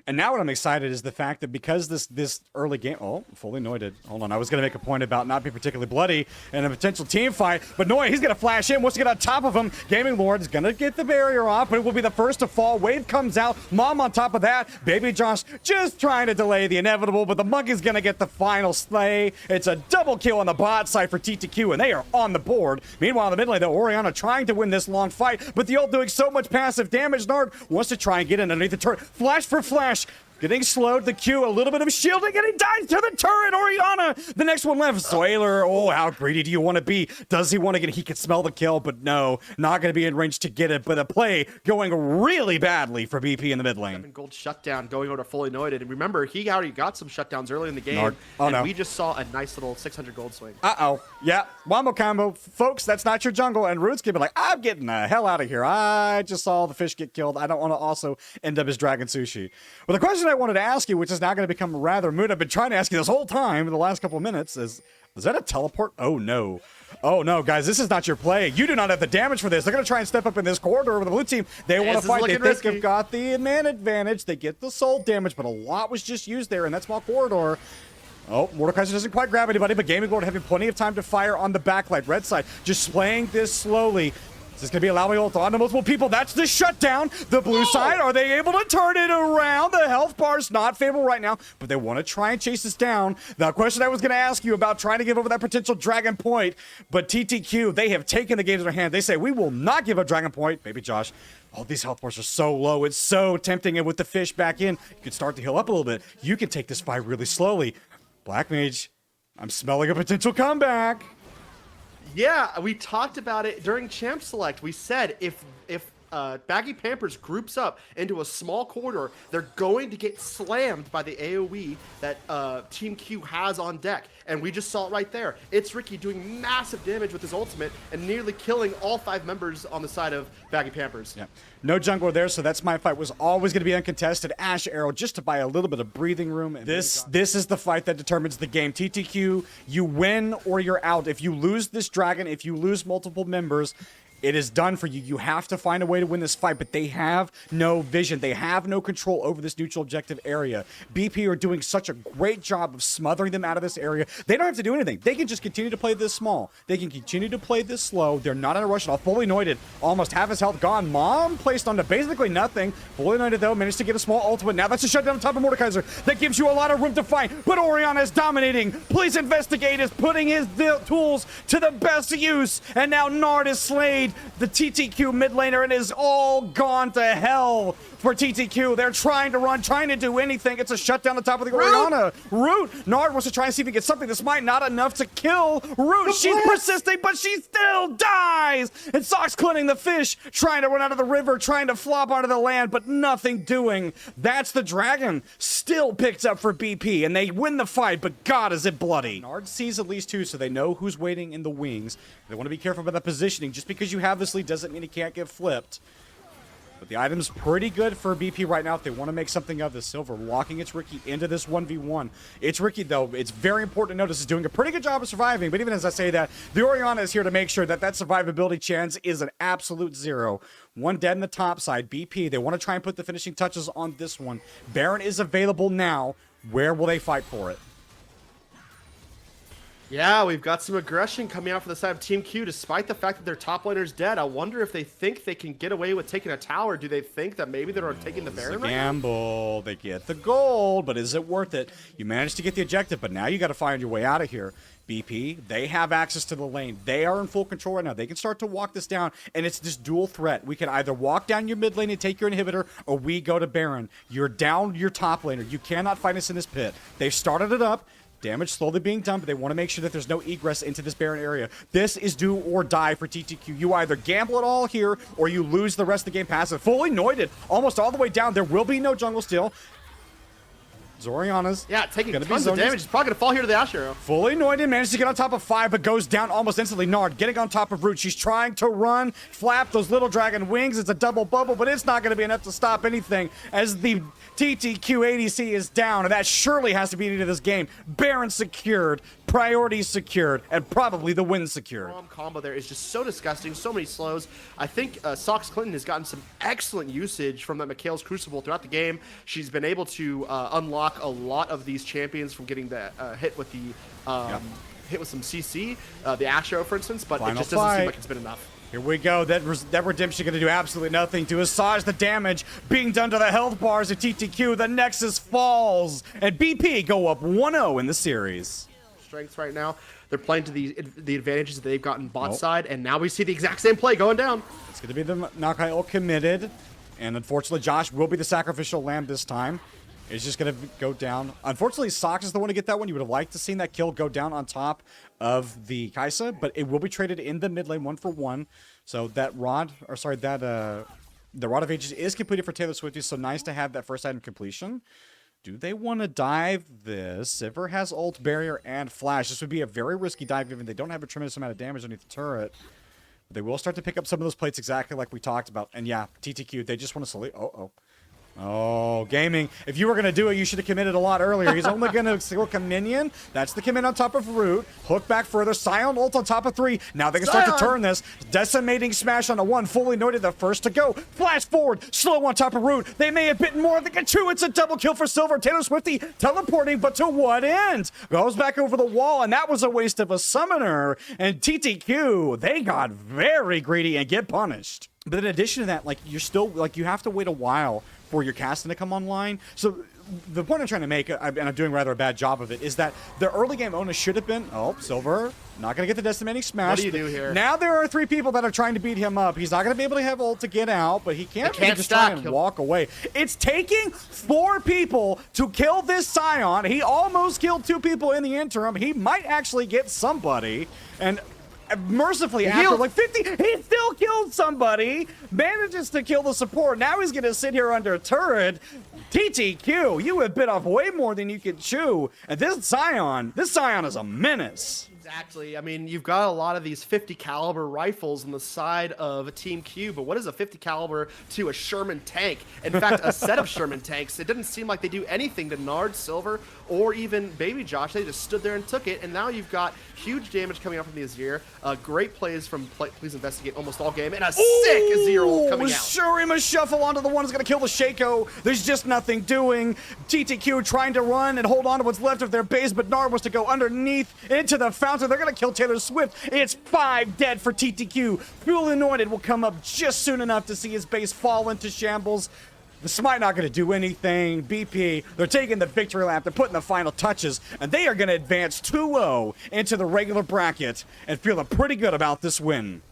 And now what I'm excited is the fact that because this early game, oh, fully noited. Hold on, I was going to make a point about not being particularly bloody and a potential team fight, but Noy, he's going to flash in, wants to get on top of him. Gaming Lord is going to get the barrier off, but it will be the first to fall. Wave comes out, Mom on top of that. Baby Josh just trying to delay the inevitable, but the Monkey's going to get the final slay. It's a double kill on the bot side for TTQ, and they are on the board. Meanwhile, in the mid lane, though, Orianna trying to win this long fight, but the ult doing so much passive damage. Nard wants to try and get in underneath the turret. Flash for flash. Getting slowed, the Q, a little bit of shielding, and he dies to the turret. Orianna, the next one left. Zoiler, oh, how greedy do you want to be? Does he want to get it? He can smell the kill, but no, not going to be in range to get it. But a play going really badly for BP in the mid lane. Gold shutdown going over to fully noited. And remember, he already got some shutdowns early in the game. No. We just saw a nice little 600 gold swing. Uh-oh. Yeah, wombo combo. Folks, that's not your jungle. And Roots can be like, I'm getting the hell out of here. I just saw the fish get killed. I don't want to also end up as Dragon Sushi. Well, the question I wanted to ask you, which is now going to become rather moot, I've been trying to ask you this whole time in the last couple of minutes, is that a teleport? Oh, no. Oh, no, guys, this is not your play. You do not have the damage for this. They're going to try and step up in this corridor with the blue team. They want to fight. They think they've got the man advantage. They get the soul damage, but a lot was just used there in that small corridor. Oh, Mordekaiser doesn't quite grab anybody, but Gaming Lord having plenty of time to fire on the backlight. Red side just playing this slowly. Is this going to be allowing ult on to multiple people? That's the shutdown. The blue side, are they able to turn it around? The health bar's not favorable right now, but they want to try and chase this down. The question I was going to ask you about trying to give over that potential Dragon Point, but TTQ, they have taken the game to their hand. They say, we will not give up Dragon Point. Baby Josh, all these health bars are so low. It's so tempting, and with the fish back in, you can start to heal up a little bit. You can take this fight really slowly. Black Mage, I'm smelling a potential comeback. Yeah, we talked about it during Champ Select. We said if Baggy Pampers groups up into a small corridor, they're going to get slammed by the AoE that Team Q has on deck. And we just saw it right there. It's Ricky doing massive damage with his ultimate and nearly killing all 5 members on the side of Baggy Pampers. Yeah. No jungler there, so that's my fight. Was always going to be uncontested. Ash Arrow just to buy a little bit of breathing room. And this is the fight that determines the game. TTQ, you win or you're out. If you lose this dragon, if you lose multiple members, it is done for you. You have to find a way to win this fight, but they have no vision. They have no control over this neutral objective area. BP are doing such a great job of smothering them out of this area. They don't have to do anything. They can just continue to play this small. They can continue to play this slow. They're not in a rush at all. Fully noited. Almost half his health gone. Mom placed onto basically nothing. Fully noited, though, managed to get a small ultimate. Now that's a shutdown on top of Mordekaiser. That gives you a lot of room to fight, but Orianna is dominating. Please Investigate is putting his tools to the best use, and now Nard is slayed. The TTQ mid laner, and is all gone to hell for TTQ. They're trying to run, trying to do anything. It's a shutdown on top of the Orianna. Root. Nard wants to try and see if he gets something. This might not enough to kill Root. She's persisting, but she still dies. And Sox cleaning the fish, trying to run out of the river, trying to flop onto the land, but nothing doing. That's the dragon. Still picked up for BP, and they win the fight, but God, is it bloody. Nard sees at least 2, so they know who's waiting in the wings. They want to be careful about the positioning. Just because you have this lead doesn't mean it can't get flipped. But the item's pretty good for BP right now if they want to make something of this. Silver walking its Ricky into this 1v1. It's Ricky, though. It's very important to notice is doing a pretty good job of surviving. But even as I say that, the Orianna is here to make sure that that survivability chance is an absolute 0. One dead in the top side. BP, they want to try and put the finishing touches on this one. Baron is available now. Where will they fight for it? Yeah, we've got some aggression coming out for the side of Team Q, despite the fact that their top laner's dead. I wonder if they think they can get away with taking a tower. Do they think that maybe they're taking the Baron right now? Gamble. They get the gold, but is it worth it? You managed to get the objective, but now you got to find your way out of here. BP, they have access to the lane. They are in full control right now. They can start to walk this down, and it's this dual threat. We can either walk down your mid lane and take your inhibitor, or we go to Baron. You're down your top laner. You cannot fight us in this pit. They've started it up. Damage slowly being done, but they want to make sure that there's no egress into this Baron area. This is do or die for TTQ. You either gamble it all here, or you lose the rest of the game passive. Fully noited, almost all the way down. There will be no jungle still. Zoriana's taking gonna tons of damage. He's probably going to fall here to the Ash Arrow. Fully anointed, managed to get on top of 5, but goes down almost instantly. Nard getting on top of Root. She's trying to run, flap those little dragon wings. It's a double bubble, but it's not going to be enough to stop anything as the TTQ ADC is down, and that surely has to be the end of this game. Baron secured, priorities secured, and probably the win secured. Combo there is just so disgusting, so many slows. I think Sox Clinton has gotten some excellent usage from that Mikhail's Crucible throughout the game. She's been able to unlock a lot of these champions from getting the hit with the hit with some CC, the Astro, for instance, but it just doesn't seem like it's been enough. Here we go. That redemption going to do absolutely nothing to assuage the damage being done to the health bars of TTQ. The Nexus falls, and BP go up 1-0 in the series. Strengths right now. They're playing to the advantages that they've gotten bot side, and now we see the exact same play going down. It's going to be the Nakai ult committed, and unfortunately, Josh will be the sacrificial lamb this time. It's just going to go down. Unfortunately, Sox is the one to get that one. You would have liked to seen that kill go down on top of the Kaisa, but it will be traded in the mid lane 1-for-1. So that the Rod of Ages is completed for Taylor Swift, so nice to have that first item completion. Do they want to dive this? Sivir has ult, barrier, and flash. This would be a very risky dive given they don't have a tremendous amount of damage underneath the turret. But they will start to pick up some of those plates exactly like we talked about. And yeah, TTQ, they just want to salute. Oh, gaming. If you were going to do it, you should have committed a lot earlier. He's only going to look a minion. That's the commit on top of Root. Hook back further. Sion ult on top of 3. Now they can start to turn this. Decimating smash on a 1. Fully noted, the first to go. Flash forward. Slow on top of Root. They may have bitten more. They get 2. It's a double kill for Silver. Taylor Swifty teleporting, but to what end? Goes back over the wall, and that was a waste of a summoner. And TTQ, they got very greedy and get punished. But in addition to that, like, you're still, like, you have to wait a while for your casting to come online. So the point I'm trying to make, and I'm doing rather a bad job of it, is that the early game onus should have been, Silver, not going to get the decimating smash. What do you do here? Now there are 3 people that are trying to beat him up. He's not going to be able to have ult to get out, but he can't just try and walk away. It's taking 4 people to kill this Sion. He almost killed 2 people in the interim. He might actually get somebody. And mercifully, after like 50, he still killed somebody, manages to kill the support. Now he's going to sit here under a turret. TTQ, you have bit off way more than you can chew. And this Sion is a menace. Exactly. I mean, you've got a lot of these 50 caliber rifles on the side of Team Q, but what is a 50 caliber to a Sherman tank? In fact, a set of Sherman tanks. It didn't seem like they do anything to Nard, Silver, or even Baby Josh. They just stood there and took it, and now you've got huge damage coming out from the Azir. Great plays from Please Investigate almost all game, and a sick Azir ult coming out. Shurima shuffle onto the one is going to kill the Shaco. There's just nothing doing. TTQ trying to run and hold on to what's left of their base, but Nard wants to go underneath into the fountain. They're going to kill Taylor Swift. It's 5 dead for TTQ. Fuel Anointed will come up just soon enough to see his base fall into shambles. The Smite not going to do anything. BP, they're taking the victory lap. They're putting the final touches, and they are going to advance 2-0 into the regular bracket and feeling pretty good about this win.